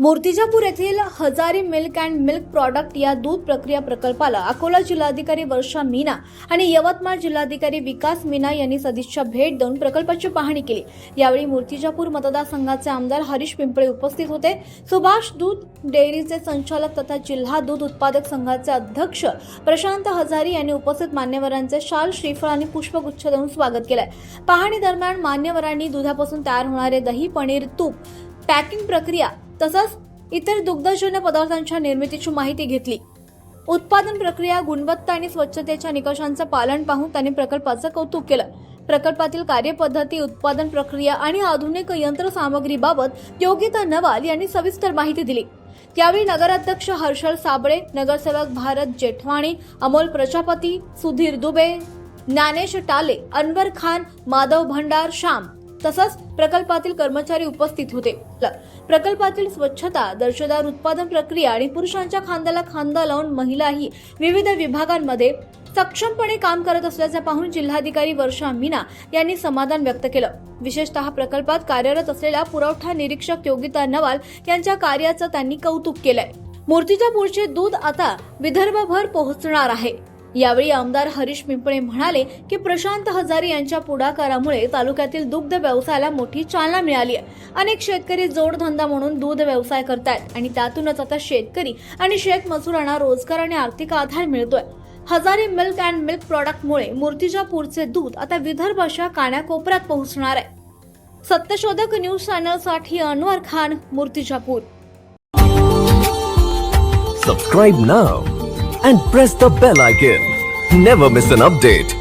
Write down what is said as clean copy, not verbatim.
मूर्तिजापूर येथील हजारी milk and milk product या दूध प्रक्रिया प्रकल्पाला अकोला जिल्हाधिकारी वर्षा मीना आणि यवतमाळ जिल्हाधिकारी विकास मीना यांनी सदिच्छा भेट देऊन प्रकल्पाची पाहणी केली। यावेळी मूर्तिजापूर मतदारसंघाचे आमदार हरीश पिंपळे उपस्थित होते। सुभाष दूध डेअरीचे संचालक तथा जिल्हा दूध उत्पादक संघाचे अध्यक्ष प्रशांत हजारी यांनी उपस्थित मान्यवरांचे शाल, श्रीफळ आणि पुष्पगुच्छ देऊन स्वागत केले। पाहणी दरम्यान मान्यवरांनी दुधापासून तयार होणारे दही, पनीर, तूप, पॅकिंग प्रक्रिया तसंच इतर दुग्धजन्य पदार्थांच्या निर्मितीची माहिती घेतली। उत्पादन प्रक्रिया, गुणवत्ता आणि स्वच्छतेच्या निकषांचं पालन पाहून त्यांनी प्रकल्पाचं कौतुक केलं। प्रकल्पातील कार्यपद्धती, उत्पादन प्रक्रिया आणि आधुनिक यंत्रसामग्रीबाबत योगिता नवाल यांनी सविस्तर माहिती दिली। यावेळी नगराध्यक्ष हर्षल साबळे, नगरसेवक भारत जेठवाणी, अमोल प्रजापती, सुधीर दुबे, ज्ञानेश टाले, अनवर खान, माधव भंडार, श्याम तसंच प्रकल्पातील कर्मचारी उपस्थित होते। प्रकल्पातील स्वच्छता, दर्जेदार उत्पादन प्रक्रिया आणि पुरुषांच्या खांद्याला खांदा लावून महिलाही विविध विभागांमध्ये सक्षमपणे काम करत असल्याचे पाहून जिल्हाधिकारी वर्षा मीना यांनी समाधान व्यक्त केलं। विशेषतः प्रकल्पात कार्यरत असलेल्या पुरवठा निरीक्षक योगिता नवाल यांच्या कार्याचं त्यांनी कौतुक केलंय। मूर्तिजापूरचे दूध आता विदर्भभर पोहोचणार आहे। यावेळी आमदार हरीश पिंपळे म्हणाले की प्रशांत हजारी यांच्या पुढाकारामुळे तालुक्यातील दुग्ध व्यवसायाला मोठी चालना मिळाली आहे। अनेक शेतकरी जोडधंदा म्हणून दूध व्यवसाय करतायत आणि त्यातूनच आता शेतकरी आणि शेतमजुरांना रोजगार आणि आर्थिक आधार मिळतोय। हजारी मिल्क अँड मिल्क प्रॉडक्टमुळे मूर्तिजापूरचे दूध आता विदर्भाच्या कानाकोपऱ्यात पोहोचणार आहे। सत्यशोधक न्यूज चॅनलसाठी Anwar Khan, Murtijapur. Subscribe now and press the bell icon. Never miss an update.